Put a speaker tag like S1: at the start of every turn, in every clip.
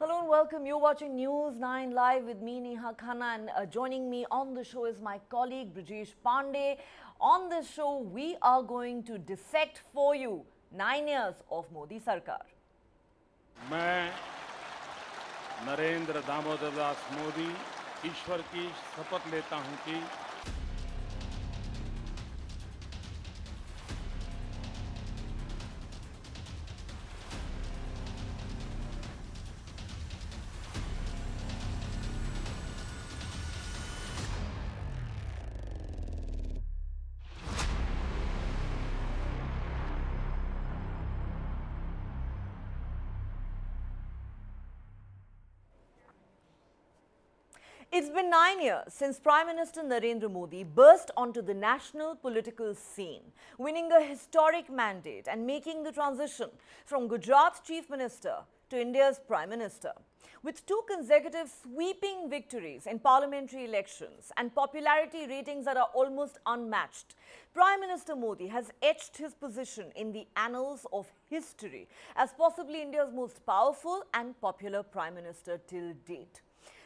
S1: Hello and welcome. You're watching News 9 live with me, Neha Khanna, and joining me on the show is my colleague Brijesh Pandey. On this show, we are going to dissect for you 9 years of Modi Sarkar.
S2: मैं नरेंद्र दामोदर दास मोदी ईश्वर की शपथ लेता हूं कि
S1: It's been 9 years since Prime Minister Narendra Modi burst onto the national political scene, winning a historic mandate and making the transition from Gujarat's Chief Minister to India's Prime Minister. With two consecutive sweeping victories in parliamentary elections and popularity ratings that are almost unmatched, Prime Minister Modi has etched his position in the annals of history as possibly India's most powerful and popular Prime Minister till date.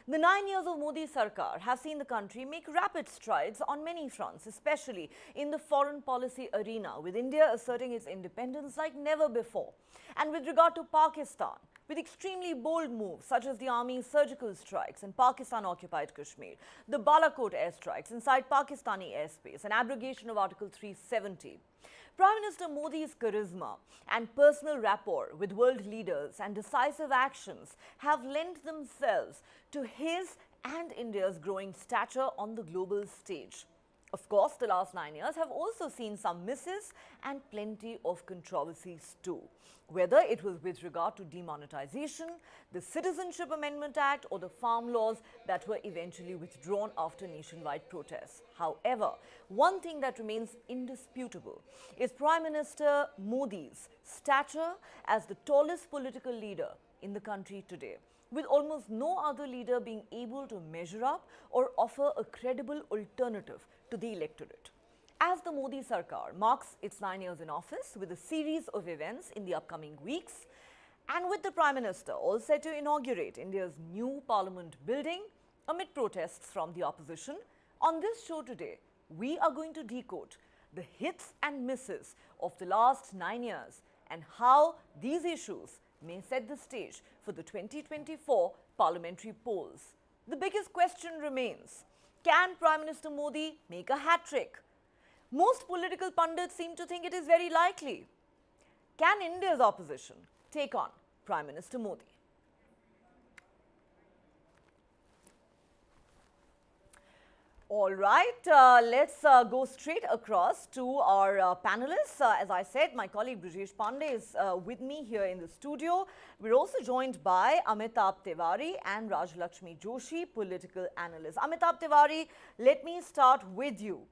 S1: The 9 years of Modi Sarkar have seen the country make rapid strides on many fronts, especially in the foreign policy arena, with India asserting its independence like never before. And with regard to Pakistan, with extremely bold moves such as the army's surgical strikes in Pakistan-occupied Kashmir, the Balakot airstrikes inside Pakistani airspace, and abrogation of Article 370. Prime Minister Modi's charisma and personal rapport with world leaders and decisive actions have lent themselves to his and India's growing stature on the global stage. Of course, the last 9 years have also seen some misses and plenty of controversies too, whether it was with regard to demonetization, the Citizenship Amendment Act, or the farm laws that were eventually withdrawn after nationwide protests. However, one thing that remains indisputable is Prime Minister Modi's stature as the tallest political leader in the country today, with almost no other leader being able to measure up or offer a credible alternative to the electorate. As the Modi Sarkar marks its 9 years in office with a series of events in the upcoming weeks, and with the Prime Minister all set to inaugurate India's new parliament building amid protests from the opposition, on this show today, we are going to decode the hits and misses of the last 9 years and how these issues may set the stage for the 2024 parliamentary polls. The biggest question remains, can Prime Minister Modi make a hat-trick? Most political pundits seem to think it is very likely. Can India's opposition take on Prime Minister Modi? All right, let's go straight across to our panelists. As I said, my colleague Brijesh Pandey is with me here in the studio. We're also joined by Amitabh Tiwari and Rajlakshmi Joshi, political analysts. Amitabh Tiwari, let me start with you.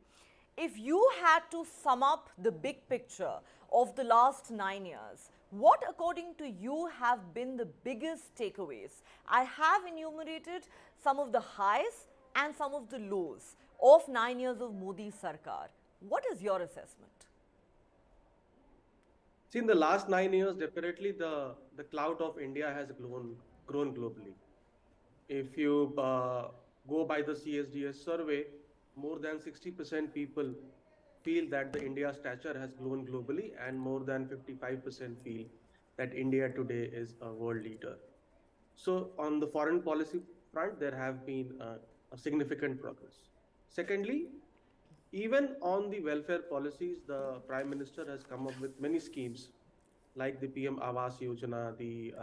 S1: If you had to sum up the big picture of the last 9 years, what according to you have been the biggest takeaways? I have enumerated some of the highs and some of the lows of 9 years of Modi Sarkar. What is your assessment?
S3: See, in the last 9 years, definitely the clout of India has grown globally. If you go by the CSDS survey, more than 60% people feel that the India stature has grown globally, and more than 55% feel that India today is a world leader. So on the foreign policy front, there have been a significant progress. Secondly, even on the welfare policies, the Prime Minister has come up with many schemes like the PM Awas Yojana, the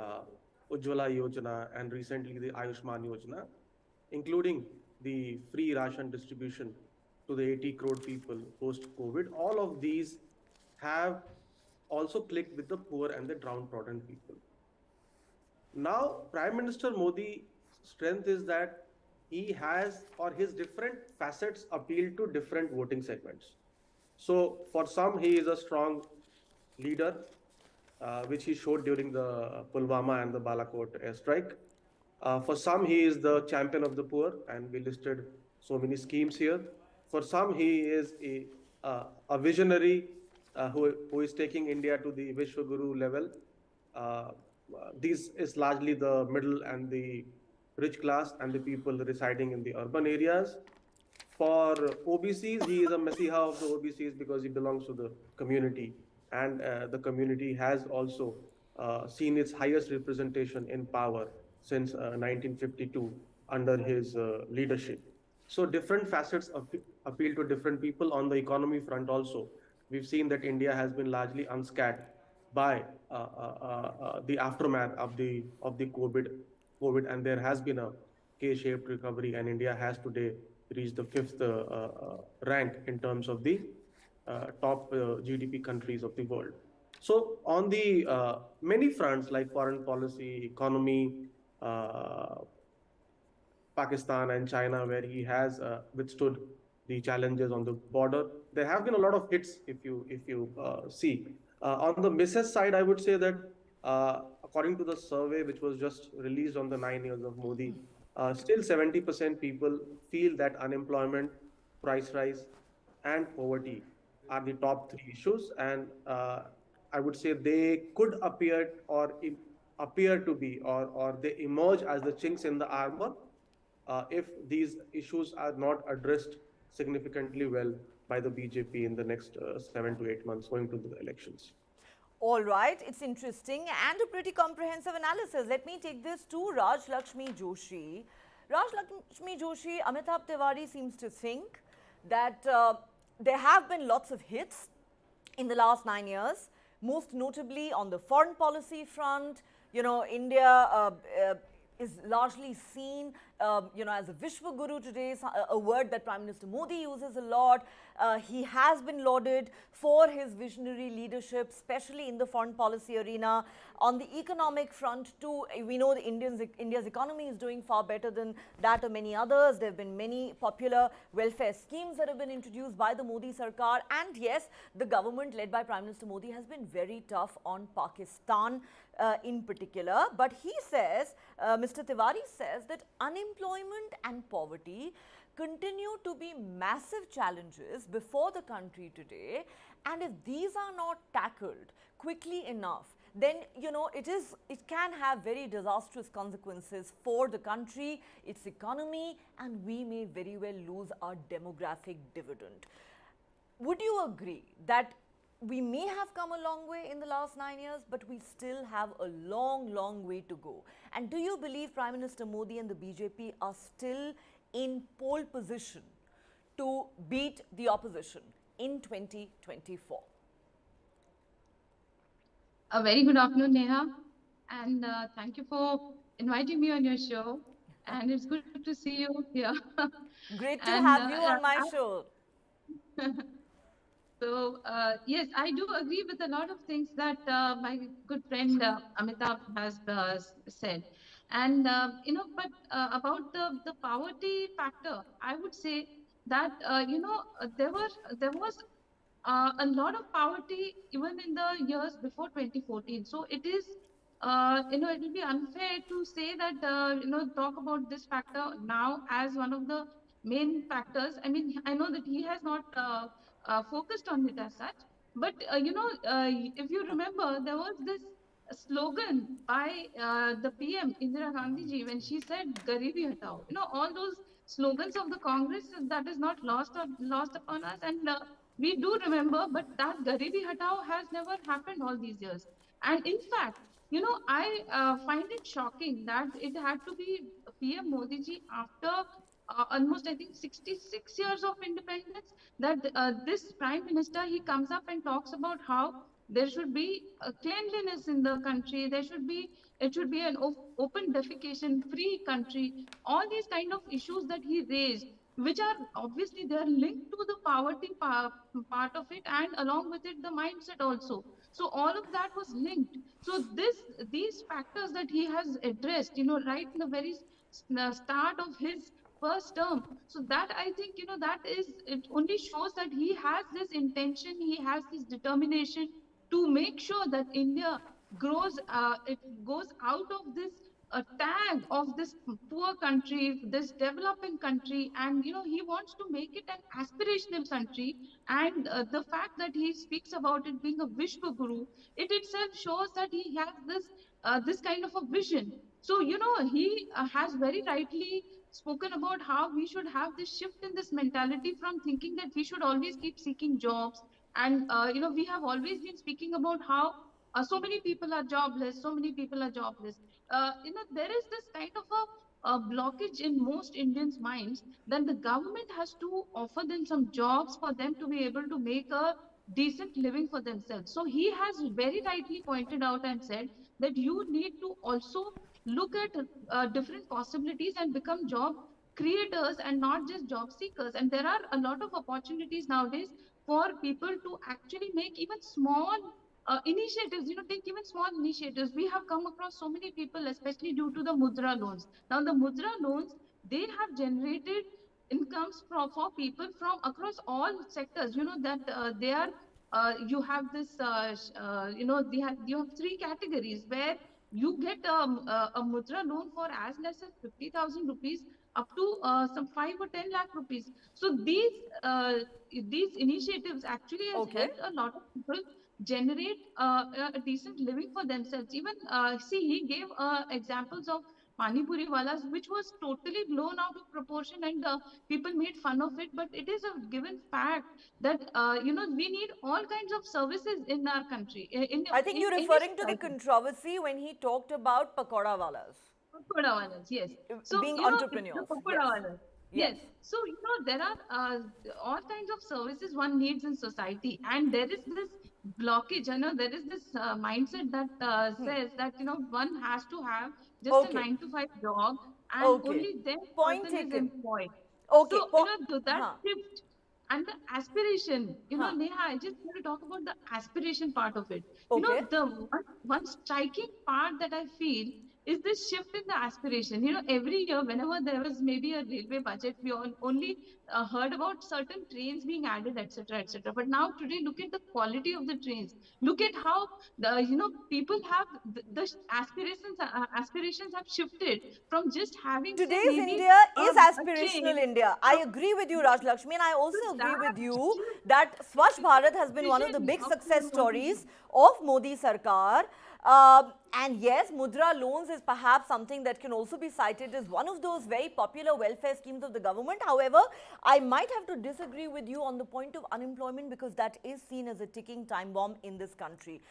S3: Ujjwala Yojana, and recently the Ayushman Yojana, including the free ration distribution to the 80 crore people post-COVID. All of these have also clicked with the poor and the downtrodden people. Now, Prime Minister Modi's strength is that he has, or his different facets appeal to different voting segments. So for some, he is a strong leader, which he showed during the Pulwama and the Balakot airstrike. For some, he is the champion of the poor, and we listed so many schemes here. For some, he is a visionary who is taking India to the Vishwaguru level. these is largely the middle and the rich class and the people residing in the urban areas. For OBCs, he is a messiah of the OBCs because he belongs to the community, and the community has also seen its highest representation in power since 1952 under his leadership. So different facets appeal to different people. On the economy front also, we've seen that India has been largely unscathed by the aftermath of the COVID, and there has been a K-shaped recovery, and India has today reached the fifth rank in terms of the top GDP countries of the world. So on the many fronts like foreign policy, economy, uh, Pakistan and China, where he has withstood the challenges on the border. There have been a lot of hits, if you see. On the misses side, I would say that according to the survey which was just released on the 9 years of Modi, still 70% people feel that unemployment, price rise, and poverty are the top three issues, and I would say they could appear to be, or they emerge as the chinks in the armor if these issues are not addressed significantly well by the BJP in the next 7 to 8 months going to the elections.
S1: All right, it's interesting and a pretty comprehensive analysis. Let me take this to Raj Lakshmi Joshi. Raj Lakshmi Joshi, Amitabh Tiwari seems to think that there have been lots of hits in the last 9 years, most notably on the foreign policy front. You know, India is largely seen, as a Vishwa Guru today, a word that Prime Minister Modi uses a lot. He has been lauded for his visionary leadership, especially in the foreign policy arena. On the economic front too, we know India's economy is doing far better than that of many others. There have been many popular welfare schemes that have been introduced by the Modi Sarkar. And yes, the government led by Prime Minister Modi has been very tough on Pakistan in particular. But he says, Mr. Tiwari says that unemployment and poverty continue to be massive challenges before the country today, and if these are not tackled quickly enough, then it can have very disastrous consequences for the country, its economy, and we may very well lose our demographic dividend. Would you agree that we may have come a long way in the last 9 years, but we still have a long way to go? And do you believe Prime Minister Modi and the BJP are still in pole position to beat the opposition in 2024?
S4: A very good afternoon, Neha, and thank you for inviting me on your show. And it's good to see you here.
S1: Great to have you on my show.
S4: So, yes, I do agree with a lot of things that my good friend Amitabh has said. And, but about the poverty factor, I would say that, there was a lot of poverty even in the years before 2014. So it is, it will be unfair to say that, talk about this factor now as one of the main factors. I mean, I know that he has not focused on it as such, but, if you remember, there was this slogan by the PM Indira Gandhi ji when she said "Garibi Hatao." All those slogans of the Congress, that is not lost upon us, and we do remember, but that Garibi Hatao has never happened all these years. And in fact, I find it shocking that it had to be PM Modi ji after almost, I think, 66 years of independence, that this Prime Minister, he comes up and talks about how there should be cleanliness in the country. It should be an open defecation free country. All these kind of issues that he raised, which are obviously they are linked to the poverty part of it, and along with it the mindset also. So all of that was linked. So these factors that he has addressed, right in the very start of his first term. So that, I think, it only shows that he has this intention, he has this determination to make sure that India it goes out of this tag of this poor country, this developing country, and he wants to make it an aspirational country. And the fact that he speaks about it being a Vishwa Guru, it itself shows that he has this this kind of a vision. So, he has very rightly spoken about how we should have this shift in this mentality from thinking that we should always keep seeking jobs. And, we have always been speaking about how so many people are jobless, so many people are jobless. There is this kind of a blockage in most Indians' minds that the government has to offer them some jobs for them to be able to make a decent living for themselves. So he has very rightly pointed out and said that you need to also look at different possibilities and become job creators and not just job seekers. And there are a lot of opportunities nowadays for people to actually make even small initiatives, take even small initiatives. We have come across so many people, especially due to the Mudra loans. Now, the Mudra loans, they have generated incomes for people from across all sectors. That they are, you have this, you have three categories where you get a Mudra loan for as less as 50,000 rupees up to some 5 or 10 lakh rupees. So these initiatives actually has
S1: Okay.
S4: helped a lot of people generate a decent living for themselves. Even see, he gave examples of Pani Puri walas, which was totally blown out of proportion, and people made fun of it. But it is a given fact that we need all kinds of services in our country,
S1: I think
S4: in
S1: you're
S4: any
S1: referring to the
S4: society.
S1: controversy when he talked about pakoda walas
S4: Pakoda walas, yes. So,
S1: being
S4: the
S1: entrepreneurs.
S4: pakoda
S1: Yes.
S4: walas.
S1: Yes.
S4: Yes. So, there are all kinds of services one needs in society. And there is this blockage, there is this mindset that says that, one has to have just a
S1: Okay.
S4: 9 to 5 job, and
S1: Okay.
S4: only then
S1: Point
S4: person is
S1: taken.
S4: employed.
S1: Okay.
S4: So, that
S1: Huh.
S4: shift and the aspiration,
S1: Huh.
S4: Neha, I just want to talk about the aspiration part of it.
S1: Okay.
S4: The one striking part that I feel is this shift in the aspiration. Every year, whenever there was maybe a railway budget, we only heard about certain trains being added, etc., etc. But now today, look at the quality of the trains. Look at how people have the aspirations have shifted from just having, say,
S1: Today's
S4: maybe
S1: India is
S4: a
S1: aspirational
S4: train.
S1: India. I agree with you, Raj Lakshmi, and I
S4: So
S1: also agree
S4: that
S1: with you
S4: shift
S1: that Swachh
S4: is
S1: Bharat
S4: the
S1: has been one of the
S4: vision
S1: big
S4: of
S1: success
S4: Modi
S1: stories
S4: ji.
S1: of Modi Sarkar. And yes, Mudra loans is perhaps something that can also be cited as one of those very popular welfare schemes of the government. However, I might have to disagree with you on the point of unemployment because that is seen as a ticking time bomb in this country.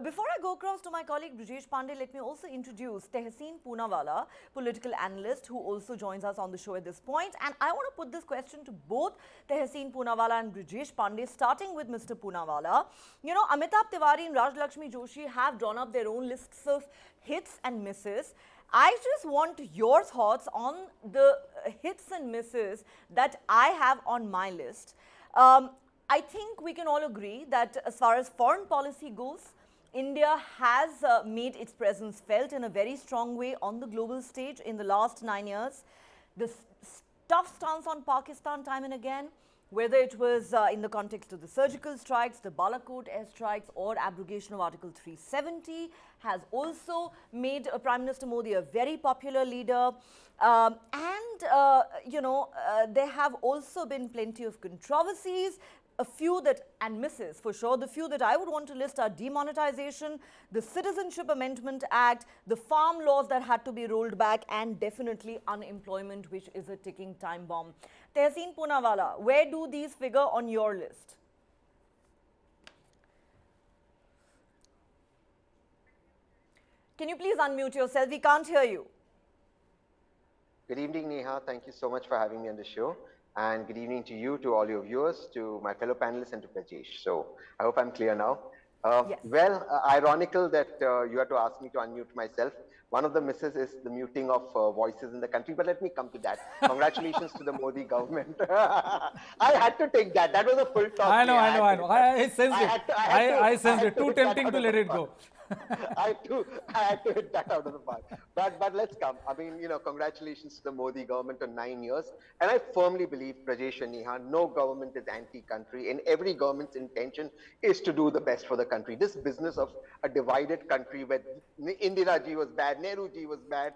S1: Before I go across to my colleague Brijesh Pandey, let me also introduce Tehseen Poonawala, political analyst who also joins us on the show at this point. And I want to put this question to both Tehseen Poonawala and Brijesh Pandey, starting with Mr. Poonawala. Amitabh Tiwari and Raj Lakshmi Joshi have drawn up their own lists of hits and misses. I just want your thoughts on the hits and misses that I have on my list. I think we can all agree that as far as foreign policy goes, India has made its presence felt in a very strong way on the global stage in the last 9 years. The tough stance on Pakistan time and again, whether it was in the context of the surgical strikes, the Balakot airstrikes, or abrogation of Article 370, has also made Prime Minister Modi a very popular leader. There have also been plenty of controversies. A few that, and misses for sure, the few that I would want to list are demonetization, the Citizenship Amendment Act, the farm laws that had to be rolled back, and definitely unemployment, which is a ticking time bomb. Tehseen Poonawala, where do these figure on your list? Can you please unmute yourself? We can't hear you.
S5: Good evening, Neha. Thank you so much for having me on the show. And good evening to you, to all your viewers, to my fellow panelists, and to Brajesh. So I hope I'm clear now.
S1: Yes.
S5: Well, ironical that you had to ask me to unmute myself. One of the misses is the muting of voices in the country, but let me come to that. Congratulations to the Modi government. I had to take that. That was a full talk.
S6: I know. I sensed it. I sensed it. Too tempting to let it go.
S5: I had to hit that out of the park. But let's come. I mean, congratulations to the Modi government on 9 years. And I firmly believe, Brajesh and Neha, no government is anti-country, and every government's intention is to do the best for the country. This business of a divided country where Indira ji was bad, Nehru ji was bad,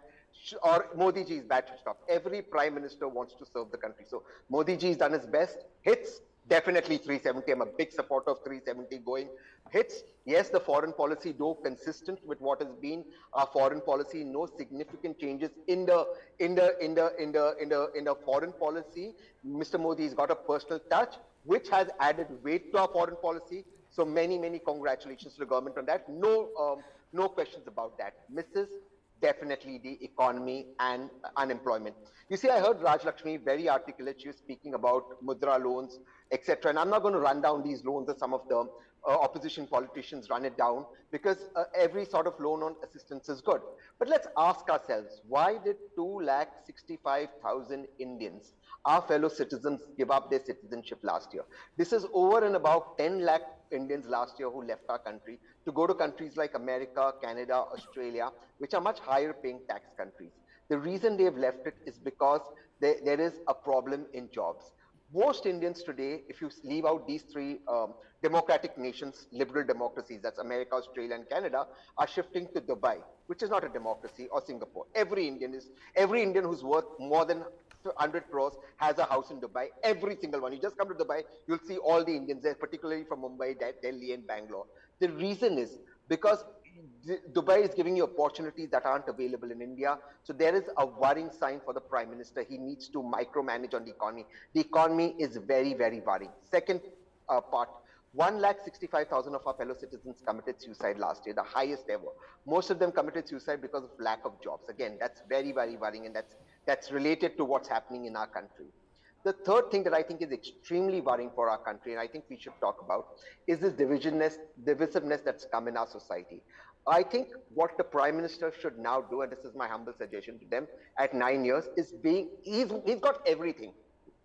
S5: or Modi ji is bad, should stop. Every prime minister wants to serve the country. So Modi ji has done his best. Hits, Definitely 370. I'm a big supporter of 370 going. Hits, yes, the foreign policy, though consistent with what has been our foreign policy, no significant changes in the foreign policy. Mr. Modi has got a personal touch, which has added weight to our foreign policy. So many congratulations to the government on that. No questions about that. Mrs. Definitely the economy and unemployment. You see, I heard Raj Lakshmi very articulate. She was speaking about Mudra loans, etc. And I'm not going to run down these loans as some of the opposition politicians run it down, because every sort of loan on assistance is good. But let's ask ourselves, why did 265,000 Indians, our fellow citizens, give up their citizenship last year? This is over and about 10 lakh Indians last year who left our country to go to countries like America, Canada, Australia, which are much higher paying tax countries. The reason they've left it is because there is a problem in jobs. Most Indians today, if you leave out these three democratic nations, liberal democracies, that's America, Australia, and Canada, are shifting to Dubai, which is not a democracy, or Singapore. Every Indian who's worth more than 100 crores has a house in Dubai. Every single one. You just come to Dubai, you'll see all the Indians there, particularly from Mumbai, Delhi, and Bangalore. The reason is because Dubai is giving you opportunities that aren't available in India. So there is a worrying sign for the Prime Minister. He needs to micromanage on the economy. The economy is very worrying. Second part, 165,000 of our fellow citizens committed suicide last year, the highest ever. Most of them committed suicide because of lack of jobs. Again, that's very worrying, and that's related to what's happening in our country. The third thing that I think is extremely worrying for our country, and I think we should talk about, is this divisiveness that's come in our society. I think what the Prime Minister should now do, and this is my humble suggestion to them, at 9 years, is he's got everything.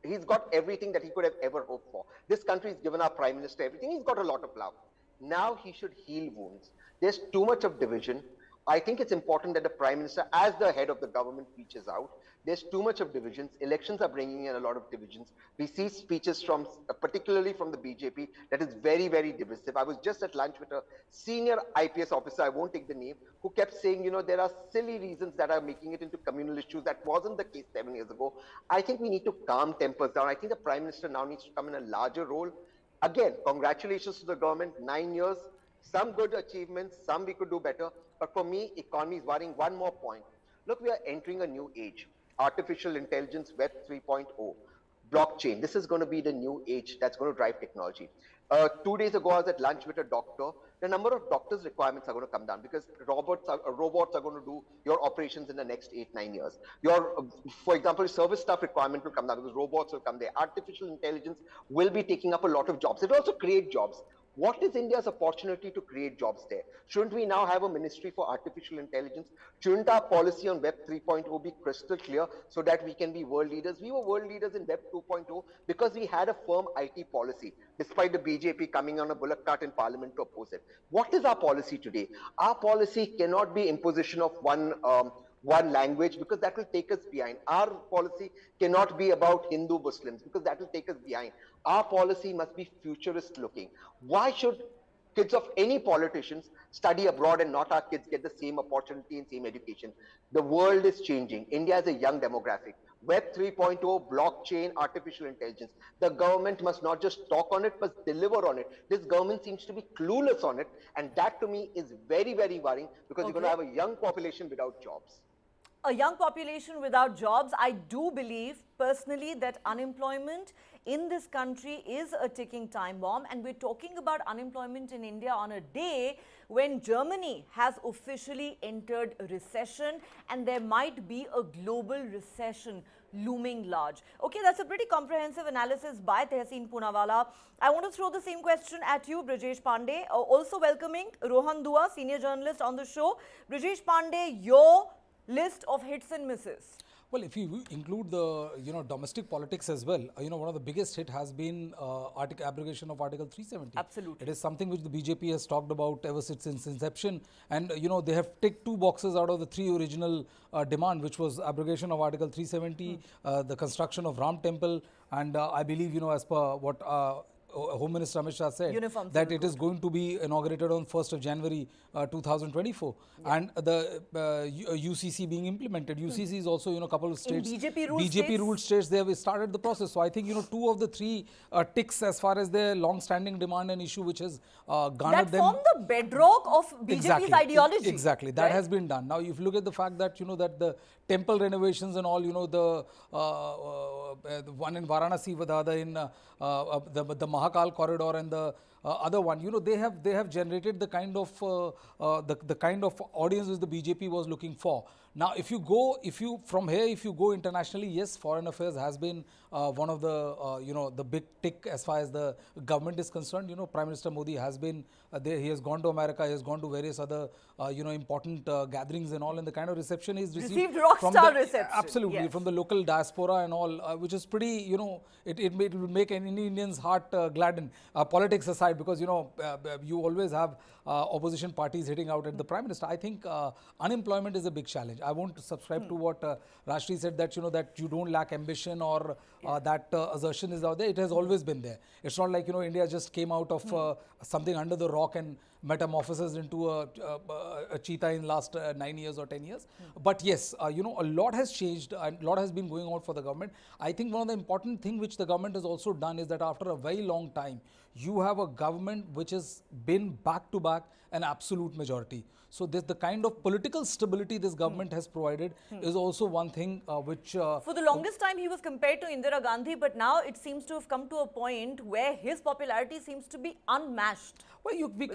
S5: He's got everything that he could have ever hoped for. This country has given our Prime Minister everything. He's got a lot of love. Now he should heal wounds. There's too much of division. I think it's important that the Prime Minister, as the head of the government, reaches out. There's too much of divisions. Elections are bringing in a lot of divisions. We see speeches from, particularly from the BJP, that is very divisive. I was just at lunch with a senior IPS officer, I won't take the name, who kept saying, there are silly reasons that are making it into communal issues. That wasn't the case 7 years ago. I think we need to calm tempers down. I think the Prime Minister now needs to come in a larger role. Again, congratulations to the government, 9 years, some good achievements, some we could do better. But for me, economy is worrying. One more point. Look, we are entering a new age. Artificial intelligence, Web 3.0, blockchain. This is going to be the new age that's going to drive technology. 2 days ago, I was at lunch with a doctor. The number of doctors' requirements are going to come down because robots are going to do your operations in the next 8-9 years. For example, service staff requirement will come down because robots will come there. Artificial intelligence will be taking up a lot of jobs. It will also create jobs. What is India's opportunity to create jobs there? Shouldn't we now have a ministry for artificial intelligence? Shouldn't our policy on Web 3.0 be crystal clear so that we can be world leaders? We were world leaders in Web 2.0 because we had a firm IT policy, despite the BJP coming on a bullock cart in parliament to oppose it. What is our policy today? Our policy cannot be imposition of one language, because that will take us behind. Our policy cannot be about Hindu Muslims, because that will take us behind. Our policy must be futurist looking. Why should kids of any politicians study abroad and not our kids get the same opportunity and same education? The world is changing. India is a young demographic. Web 3.0, blockchain, artificial intelligence. The government must not just talk on it, but deliver on it. This government seems to be clueless on it. And that to me is very worrying, because you're going to have a young population without jobs.
S1: A young population without jobs. I do believe personally that unemployment in this country is a ticking time bomb, and we're talking about unemployment in India on a day when Germany has officially entered recession and there might be a global recession looming large. Okay, that's a pretty comprehensive analysis by Tehseen Poonawalla. I want to throw the same question at you, Brijesh Pandey. Also welcoming Rohan Dua, senior journalist on the show. Brijesh Pandey, your list of hits and misses.
S6: Well, if you include the domestic politics as well, one of the biggest hit has been abrogation of Article 370.
S1: Absolutely.
S6: It is something which the BJP has talked about ever since its inception, and they have ticked 2 boxes out of the 3 original demand, which was abrogation of Article 370, the construction of Ram Temple, and I believe as per what Home Minister Amit Shah said
S1: Uniform
S6: that
S1: civil
S6: it is going to be inaugurated on 1st of January 2024, and the UCC being implemented. UCC is also, a couple of states,
S1: BJP ruled
S6: BJP
S1: states.
S6: ruled states, they have started the process. So I think, 2 of the 3 ticks as far as their long-standing demand and issue which has garnered
S1: That
S6: them.
S1: form the bedrock of BJP's ideology.
S6: Exactly. That
S1: right?
S6: has been done. Now, if you look at the fact that, that the temple renovations and all, the one in Varanasi, the other in the Mahakal corridor, and the other one, they have generated the kind of the kind of audience which the BJP was looking for. Now, if you go internationally, yes, foreign affairs has been one of the the big tick as far as the government is concerned. Prime Minister Modi has been there. He has gone to America. He has gone to various other important gatherings and all, and the kind of reception he's received
S1: rock
S6: from
S1: star
S6: the,
S1: reception.
S6: absolutely,
S1: Yes.
S6: from the local diaspora and all, which is pretty, it will make any Indian's heart gladden. Politics aside, because you always have opposition parties hitting out at the Prime Minister. I think unemployment is a big challenge. I won't subscribe to what Rashri said, that that you don't lack ambition, or that assertion is out there. It has always been there. It's not like India just came out of something under the rock and metamorphoses into a cheetah in last 9 years or 10 years. But yes, a lot has changed and a lot has been going on for the government. I think one of the important thing which the government has also done is that after a very long time, you have a government which has been back to back an absolute majority. So the kind of political stability this government has provided is also one thing which...
S1: For the longest time, he was compared to Indira Gandhi, but now it seems to have come to a point where his popularity seems to be unmatched.
S6: Well, we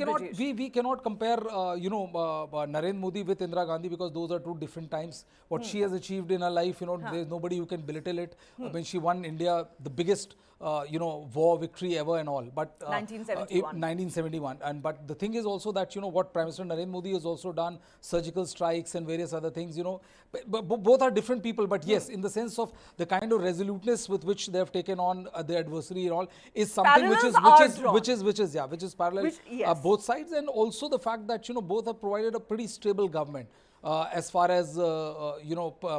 S6: cannot compare, Narendra Modi with Indira Gandhi, because those are 2 different times. What she has achieved in her life, there's nobody who can belittle it. I mean, she won India the biggest, war victory ever and all. But 1971. But the thing is also that, what Prime Minister Narendra Modi has also done, surgical strikes and various other things, both are different people. But yes, in the sense of the kind of resoluteness with which they have taken on the adversary and all, is something which is parallel.
S1: Yes.
S6: Both sides, and also the fact that both have provided a pretty stable government as far as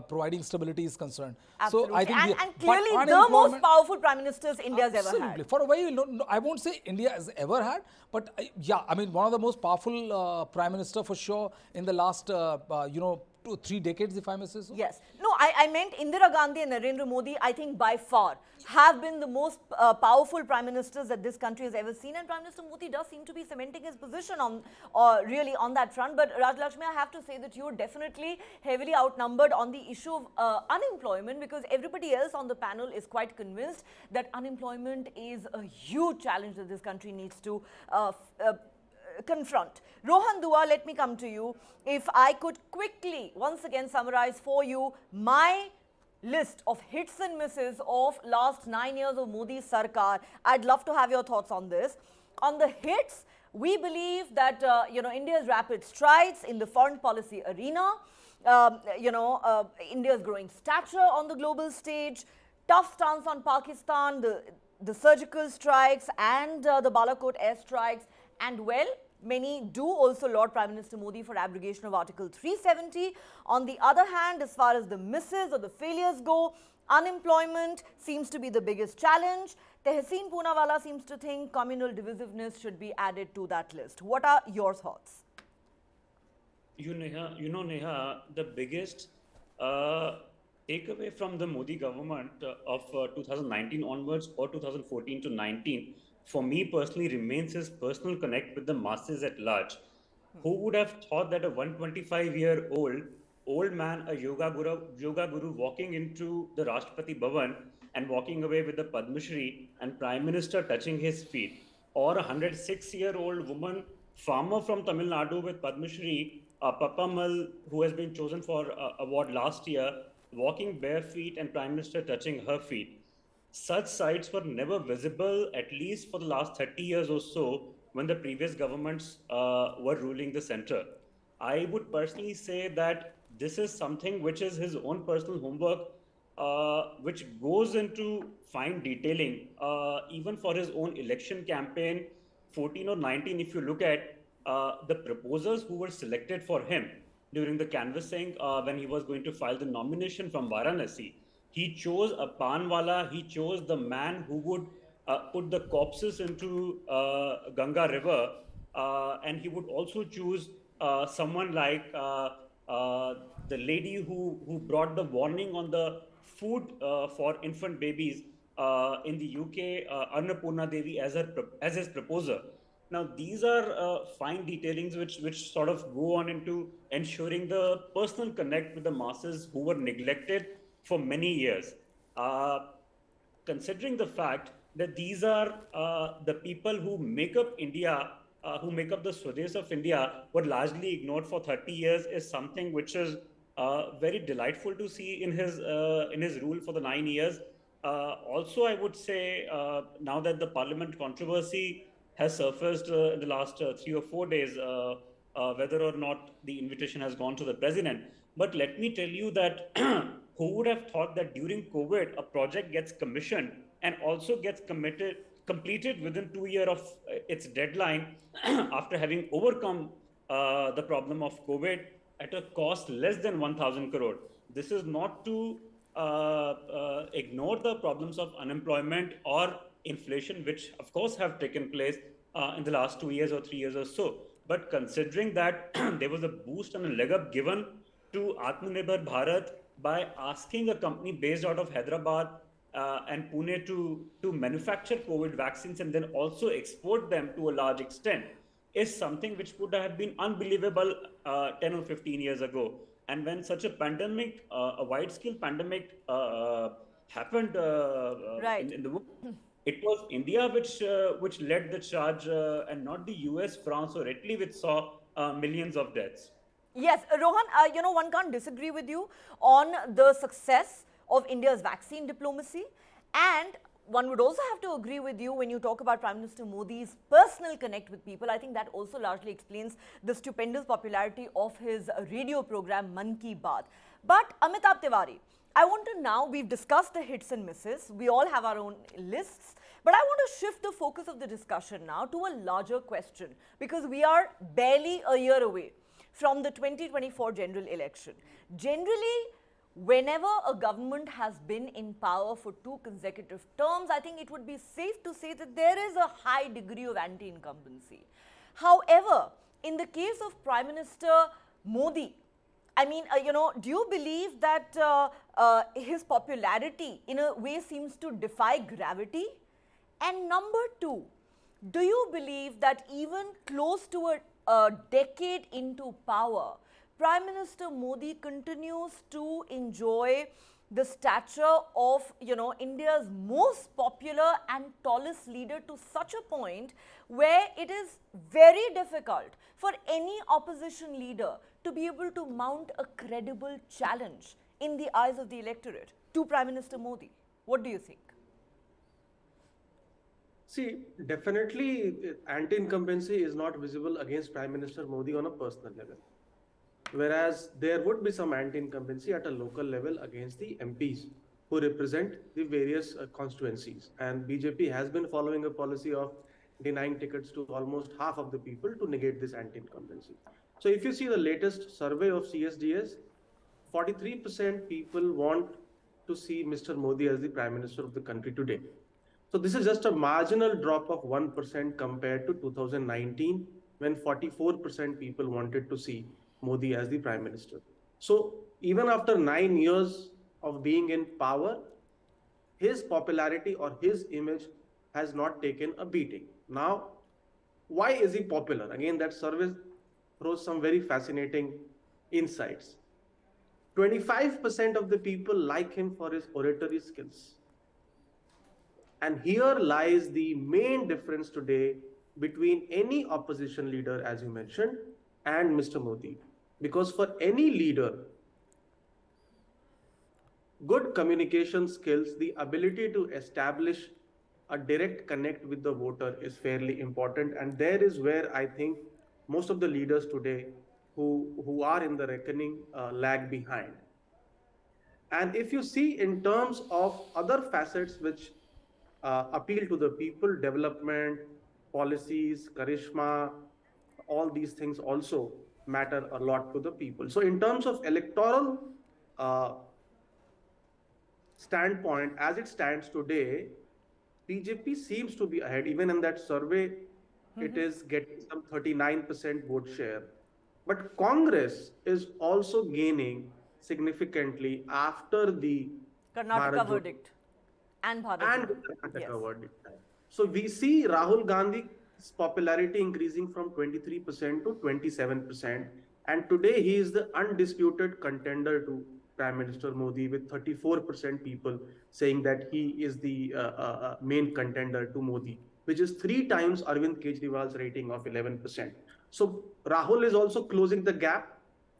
S6: providing stability is concerned.
S1: Absolutely.
S6: So I think
S1: and clearly the most powerful prime ministers India's ever had.
S6: For a while, I won't say India has ever had, but one of the most powerful prime minister for sure in the last 2 or 3 decades, if I may say so.
S1: Yes. No, I meant Indira Gandhi and Narendra Modi, I think by far have been the most powerful prime ministers that this country has ever seen, and Prime Minister Modi does seem to be cementing his position really on that front. But Rajlakshmi, I have to say that you're definitely heavily outnumbered on the issue of unemployment, because everybody else on the panel is quite convinced that unemployment is a huge challenge that this country needs to confront. Rohan Dua, let me come to you. If I could quickly once again summarize for you my list of hits and misses of last 9 years of Modi Sarkar, I'd love to have your thoughts on this. On the hits, we believe that India's rapid strides in the foreign policy arena, India's growing stature on the global stage, tough stance on Pakistan, the surgical strikes and the Balakot airstrikes, and well, many do also laud Prime Minister Modi for abrogation of Article 370. On the other hand, as far as the misses or the failures go, unemployment seems to be the biggest challenge. Tehseen Poonawala seems to think communal divisiveness should be added to that list. What are your thoughts?
S7: Neha, the biggest takeaway from the Modi government of 2019 onwards, or 2014 to 19, for me personally, remains his personal connect with the masses at large. Who would have thought that a 125-year-old man, a yoga guru walking into the Rashtrapati Bhavan and walking away with the Padma Shri and Prime Minister touching his feet, or a 106-year-old woman, farmer from Tamil Nadu with Padma Shri, Papa Mal, who has been chosen for award last year, walking bare feet and Prime Minister touching her feet. Such sights were never visible, at least for the last 30 years or so, when the previous governments were ruling the center. I would personally say that this is something which is his own personal homework, which goes into fine detailing, even for his own election campaign, 14 or 19, if you look at the proposers who were selected for him during the canvassing when he was going to file the nomination from Varanasi. He chose a panwala, he chose the man who would put the corpses into Ganga River, and he would also choose someone like the lady who brought the warning on the food for infant babies in the UK, Annapurna Devi, as his proposer. Now, these are fine detailings which sort of go on into ensuring the personal connect with the masses who were neglected for many years. Considering the fact that these are the people who make up India, who make up the Swadesh of India, were largely ignored for 30 years, is something which is very delightful to see in his rule for the 9 years. Also, I would say now that the Parliament controversy has surfaced in the last 3 or 4 days, whether or not the invitation has gone to the president. But let me tell you that who would have thought that during COVID, a project gets commissioned and also gets completed within 2 years of its deadline after having overcome the problem of COVID at a cost less than 1,000 crore. This is not to ignore the problems of unemployment or inflation, which of course have taken place in the last 2 years or 3 years or so. But considering that there was a boost and a leg up given to Atmanirbhar Bharat by asking a company based out of Hyderabad and Pune to manufacture COVID vaccines and then also export them to a large extent, is something which would have been unbelievable 10 or 15 years ago. And when such a pandemic, a wide-scale pandemic happened
S1: Right.
S7: in the world, it was India which led the charge and not the US, France or Italy, which saw millions of deaths.
S1: Yes, Rohan, one can't disagree with you on the success of India's vaccine diplomacy, and one would also have to agree with you when you talk about Prime Minister Modi's personal connect with people. I think that also largely explains the stupendous popularity of his radio program, Man Ki Baat. But Amitabh Tiwari, I want to now, we've discussed the hits and misses, we all have our own lists, but I want to shift the focus of the discussion now to a larger question, because we are barely a year away from the 2024 general election. Generally, whenever a government has been in power for 2 consecutive terms, I think it would be safe to say that there is a high degree of anti-incumbency. However, in the case of Prime Minister Modi, I mean, do you believe that his popularity in a way seems to defy gravity? And number 2, do you believe that even close to a decade into power, Prime Minister Modi continues to enjoy the stature of, India's most popular and tallest leader to such a point where it is very difficult for any opposition leader to be able to mount a credible challenge in the eyes of the electorate to Prime Minister Modi? What do you think?
S3: See, definitely anti-incumbency is not visible against Prime Minister Modi on a personal level. Whereas there would be some anti-incumbency at a local level against the MPs who represent the various constituencies. And BJP has been following a policy of denying tickets to almost half of the people to negate this anti-incumbency. So if you see the latest survey of CSDS, 43% people want to see Mr. Modi as the Prime Minister of the country today. So this is just a marginal drop of 1% compared to 2019, when 44% people wanted to see Modi as the Prime Minister. So even after 9 years of being in power, his popularity or his image has not taken a beating. Now, why is he popular? Again, that survey throws some very fascinating insights. 25% of the people like him for his oratory skills. And here lies the main difference today between any opposition leader, as you mentioned, and Mr. Modi. Because for any leader, good communication skills, the ability to establish a direct connect with the voter is fairly important. And there is where I think most of the leaders today who are in the reckoning lag behind. And if you see in terms of other facets which appeal to the people, development, policies, charisma, all these things also matter a lot to the people. So in terms of electoral standpoint, as it stands today, BJP seems to be ahead. Even in that survey, it is getting some 39% vote share. But Congress is also gaining significantly after the
S1: Karnataka
S3: Bharat Jodo
S1: verdict and Bharat
S3: and the
S1: Jodo. Yes.
S3: Karnataka verdict. So we see Rahul Gandhi's popularity increasing from 23% to 27%. And today he is the undisputed contender to Prime Minister Modi, with 34% people saying that he is the main contender to Modi, which is three times Arvind Kejriwal's rating of 11%. So Rahul is also closing the gap.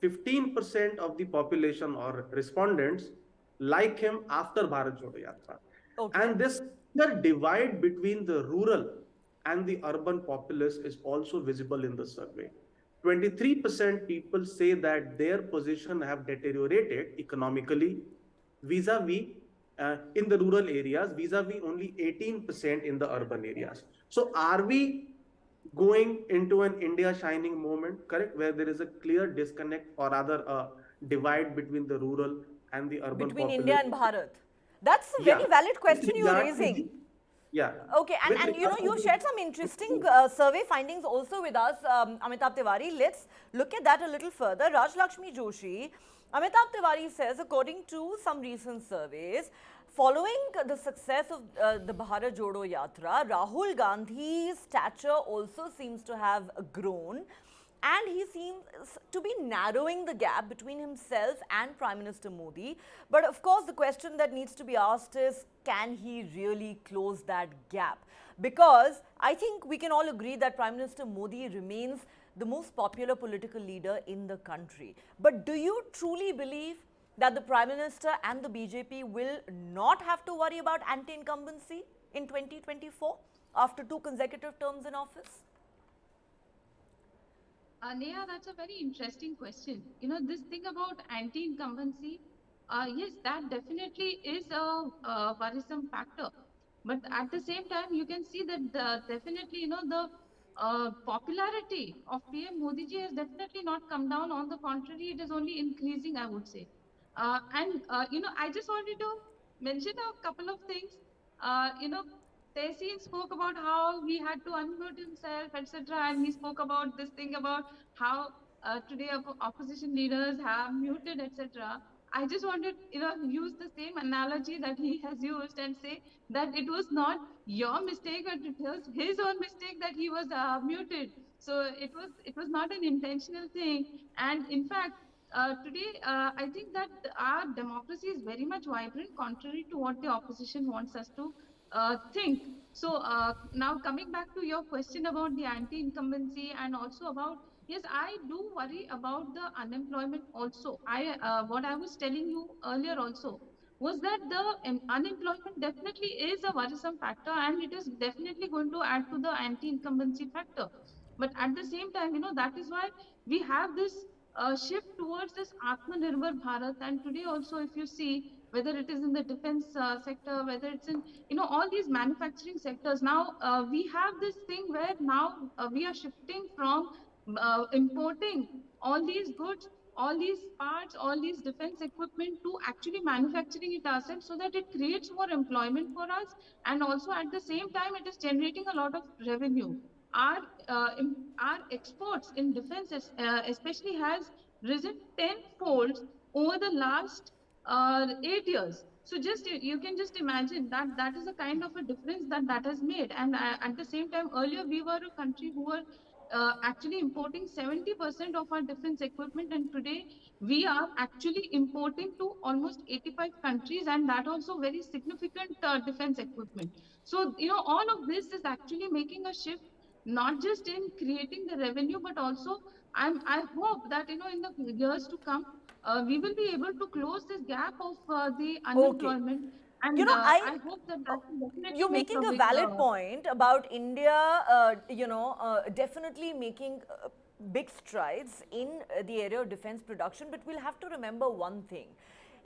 S3: 15% of the population or respondents like him after Bharat Jodo Yatra.
S1: Okay.
S3: And this divide between the rural and the urban populace is also visible in the survey. 23% people say that their position have deteriorated economically vis-a-vis in the rural areas, vis-a-vis only 18% in the urban areas. So are we going into an India shining moment, correct, where there is a clear disconnect or rather a divide between the rural and the urban
S1: Between
S3: population?
S1: India and Bharat. That's a
S3: Yeah.
S1: very valid question
S3: With
S1: you're
S3: regard to
S1: raising.
S3: Yeah.
S1: Okay,
S3: With
S1: and you know,
S3: regard to
S1: you shared some interesting survey findings also with us, Amitabh Tiwari. Let's look at that a little further. Raj Lakshmi Joshi, Amitabh Tiwari says, according to some recent surveys, following the success of the Bharat Jodo Yatra, Rahul Gandhi's stature also seems to have grown. And he seems to be narrowing the gap between himself and Prime Minister Modi. But of course, the question that needs to be asked is, can he really close that gap? Because I think we can all agree that Prime Minister Modi remains the most popular political leader in the country. But do you truly believe that the Prime Minister and the BJP will not have to worry about anti-incumbency in 2024 after 2 consecutive terms in office?
S4: Neha, that's a very interesting question. This thing about anti-incumbency, yes, that definitely is a worrisome factor. But at the same time, you can see that definitely, the popularity of PM Modi ji has definitely not come down. On the contrary, it is only increasing, I would say. I just wanted to mention a couple of things. Uh, you know, Tehseen spoke about how he had to unmute himself, etc. And he spoke about this thing about how today opposition leaders have muted, etc. I just wanted, use the same analogy that he has used and say that it was not your mistake, but it was his own mistake that he was muted. So it was not an intentional thing. And in fact, today, I think that our democracy is very much vibrant, contrary to what the opposition wants us to think. So now coming back to your question about the anti-incumbency and also about, yes, I do worry about the unemployment also. What I was telling you earlier also was that the unemployment definitely is a worrisome factor, and it is definitely going to add to the anti-incumbency factor. But at the same time, that is why we have this shift towards this Atmanirbhar Bharat. And today also, if you see, whether it is in the defense sector, whether it's in, all these manufacturing sectors, now we have this thing where now we are shifting from importing all these goods, all these parts, all these defense equipment to actually manufacturing it ourselves, so that it creates more employment for us. And also at the same time, it is generating a lot of revenue. Our our exports in defense especially has risen tenfold over the last 8 years. So just you can just imagine that that is a kind of a difference that has made. And at the same time, earlier we were a country who were actually importing 70% of our defense equipment, and today we are actually importing to almost 85 countries, and that also very significant defense equipment. So all of this is actually making a shift, not just in creating the revenue, but also I hope that in the years to come, we will be able to close this gap of the
S1: Okay.
S4: unemployment.
S1: You
S4: And
S1: know,
S4: I hope that that will definitely
S1: you're
S4: make
S1: making
S4: a
S1: a
S4: big
S1: valid point about India, definitely making big strides in the area of defense production. But we'll have to remember one thing.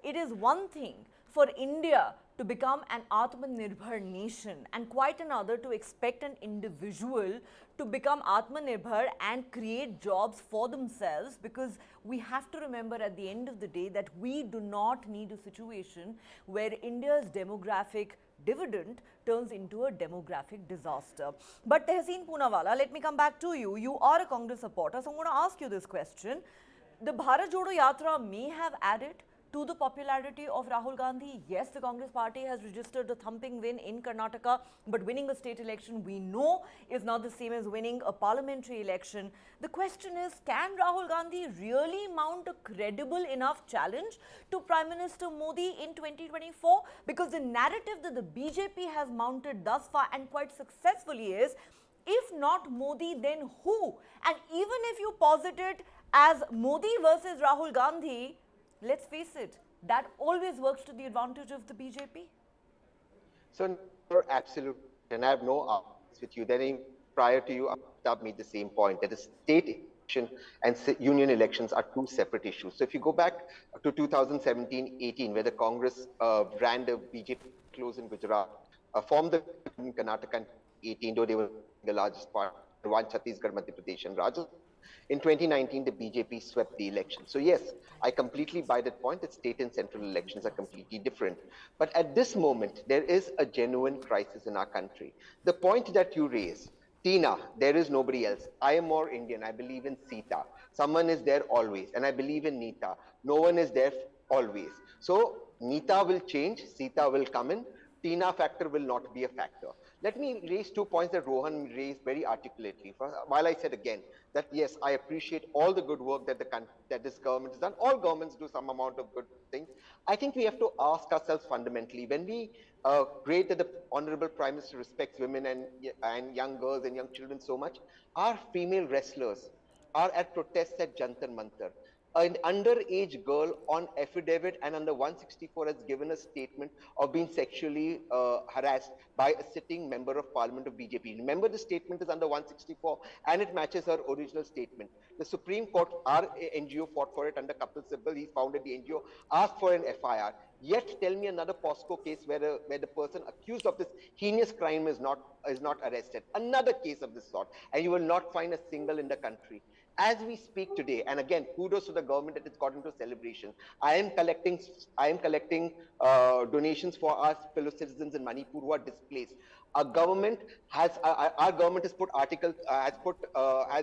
S1: It is one thing for India to become an Atmanirbhar nation, and quite another to expect an individual to become Atmanirbhar and create jobs for themselves, because we have to remember at the end of the day that we do not need a situation where India's demographic dividend turns into a demographic disaster. But Tehseen Poonawalla, let me come back to you. You are a Congress supporter, so I'm going to ask you this question. The Bharat Jodo Yatra may have added to the popularity of Rahul Gandhi. Yes, the Congress party has registered a thumping win in Karnataka, but winning a state election we know is not the same as winning a parliamentary election. The question is, can Rahul Gandhi really mount a credible enough challenge to Prime Minister Modi in 2024? Because the narrative that the BJP has mounted thus far and quite successfully is, if not Modi, then who? And even if you posit it as Modi versus Rahul Gandhi, let's face it, that always works to the advantage of the BJP.
S5: So, you're absolute, and I have no arguments with you. Then, prior to you, Amitabh made the same point that the state election and union elections are two separate issues. So, if you go back to 2017-18, where the Congress ran the BJP close in Gujarat, formed the in Karnataka in 18, though they were the largest part, one Chhattisgarh, Madhya Pradesh, and Rajasthan. In 2019, the BJP swept the election. So yes, I completely buy that point that state and central elections are completely different. But at this moment, there is a genuine crisis in our country. The point that you raise, Tina, there is nobody else. I am more Indian. I believe in Sita. Someone is there always. And I believe in Nita. No one is there always. So Nita will change. Sita will come in. Tina factor will not be a factor. Let me raise 2 points that Rohan raised very articulately. First, while I said again that yes, I appreciate all the good work that this government has done. All governments do some amount of good things. I think we have to ask ourselves fundamentally, when we great that the Honorable Prime Minister respects women and young girls and young children so much, our female wrestlers are at protests at Jantar Mantar. An underage girl on affidavit and under 164 has given a statement of being sexually harassed by a sitting member of parliament of BJP. Remember, the statement is under 164 and it matches her original statement. The Supreme Court, our NGO fought for it under Kapil Sibal. He founded the NGO, asked for an FIR. Yet tell me another POSCO case where the person accused of this heinous crime is not arrested. Another case of this sort, and you will not find a single in the country. As we speak today, and again, kudos to the government that it's got into celebration. I am collecting donations for our fellow citizens in Manipur who are displaced. Our government has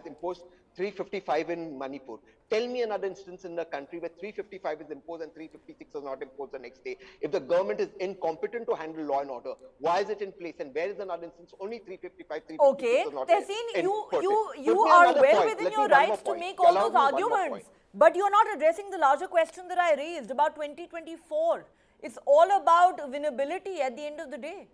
S5: imposed 355 in Manipur. Tell me another instance in the country where 355 is imposed and 356 is not imposed the next day. If the government is incompetent to handle law and order, why is it in place? And where is another instance? Only 355, 356
S1: okay,
S5: is not
S1: Tehseen, you are well within your rights to make all those arguments. But you're not addressing the larger question that I raised about 2024. It's all about winnability at the end of the day.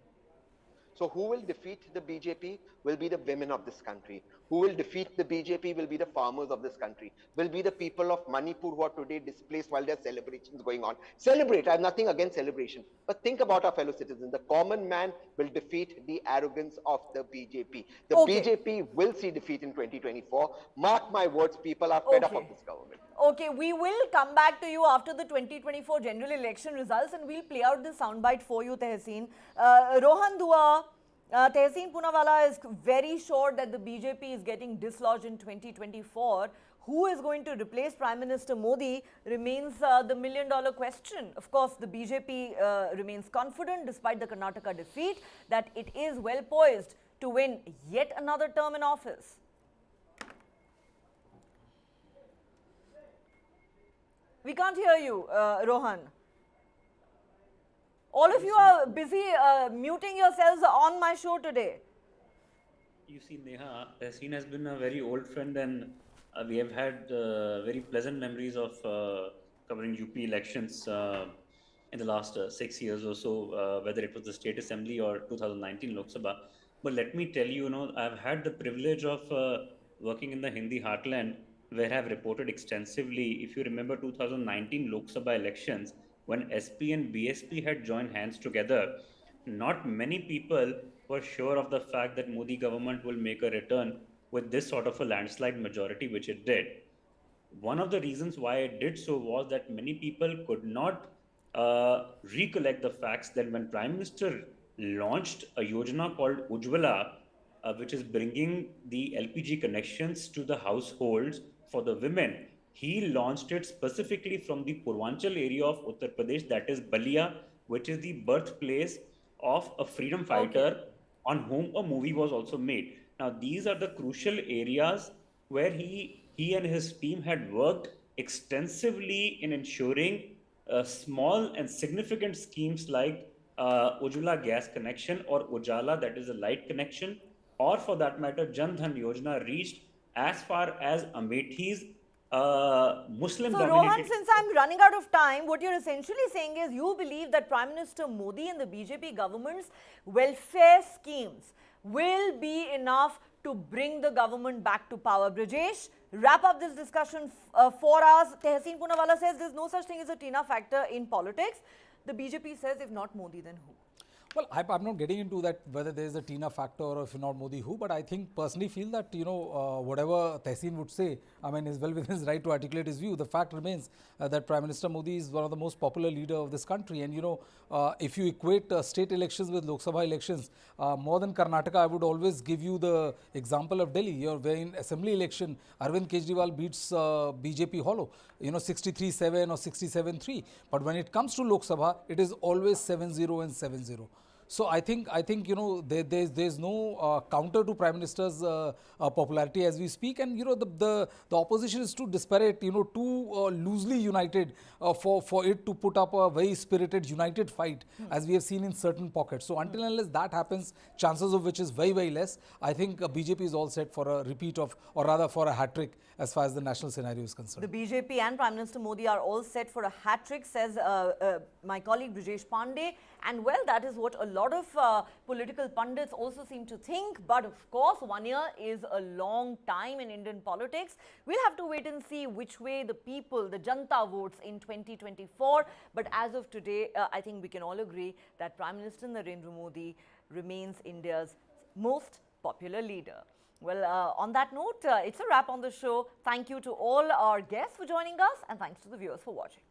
S5: So who will defeat the BJP will be the women of this country. Who will defeat the BJP will be the farmers of this country, will be the people of Manipur who are today displaced while there are celebrations going on. Celebrate, I have nothing against celebration. But think about our fellow citizens. The common man will defeat the arrogance of the BJP. The BJP will see defeat in 2024. Mark my words, people are fed up of this government.
S1: Okay, we will come back to you after the 2024 general election results and we'll play out this soundbite for you, Tehseen. Rohan Dua, Tehseen Poonawalla is very sure that the BJP is getting dislodged in 2024. Who is going to replace Prime Minister Modi remains the million-dollar question. Of course, the BJP remains confident despite the Karnataka defeat that it is well poised to win yet another term in office. We can't hear you, Rohan. All of you are busy muting yourselves on my show today.
S7: You see, Neha, Tehseen has been a very old friend and we have had very pleasant memories of covering UP elections in the last 6 years or so, whether it was the State Assembly or 2019 Lok Sabha. But let me tell you, I've had the privilege of working in the Hindi heartland, where I have reported extensively. If you remember 2019 Lok Sabha elections, when SP and BSP had joined hands together, not many people were sure of the fact that Modi government will make a return with this sort of a landslide majority, which it did. One of the reasons why it did so was that many people could not recollect the facts that when Prime Minister launched a yojana called Ujjwala, which is bringing the LPG connections to the households for the women, he launched it specifically from the Purvanchal area of Uttar Pradesh, that is Balia, which is the birthplace of a freedom fighter on whom a movie was also made. Now, these are the crucial areas where he and his team had worked extensively in ensuring small and significant schemes like Ujjwala gas connection or Ujala, that is a light connection, or for that matter, Jan Dhan Yojana reached as far as Amethi's Muslim
S1: So,
S7: dominated.
S1: Rohan, since I'm running out of time, what you're essentially saying is you believe that Prime Minister Modi and the BJP government's welfare schemes will be enough to bring the government back to power. Brajesh, wrap up this discussion for us. Tehseen Poonawalla says there's no such thing as a Tina factor in politics. The BJP says if not Modi, then who?
S6: Well, I'm not getting into that whether there is a Tina factor or if not Modi who, but I think personally feel that, whatever Tehseen would say, I mean, is well within his right to articulate his view. The fact remains that Prime Minister Modi is one of the most popular leader of this country. And, if you equate state elections with Lok Sabha elections, more than Karnataka, I would always give you the example of Delhi, where in assembly election, Arvind Kejriwal beats BJP hollow, 63-7 or 67-3. But when it comes to Lok Sabha, it is always 7-0 and 7-0. So I think there's no counter to Prime Minister's popularity as we speak, and the opposition is too disparate, too loosely united for it to put up a very spirited united fight as we have seen in certain pockets. So until unless that happens, chances of which is very, very less, I think BJP is all set for a repeat of, or rather for a hat-trick as far as the national scenario is concerned.
S1: The BJP and Prime Minister Modi are all set for a hat-trick, says my colleague Brajesh Pandey. And well, that is what a lot of political pundits also seem to think. But of course, 1 year is a long time in Indian politics. We'll have to wait and see which way the people, the Janta votes in 2024. But as of today, I think we can all agree that Prime Minister Narendra Modi remains India's most popular leader. Well, on that note, it's a wrap on the show. Thank you to all our guests for joining us, and thanks to the viewers for watching.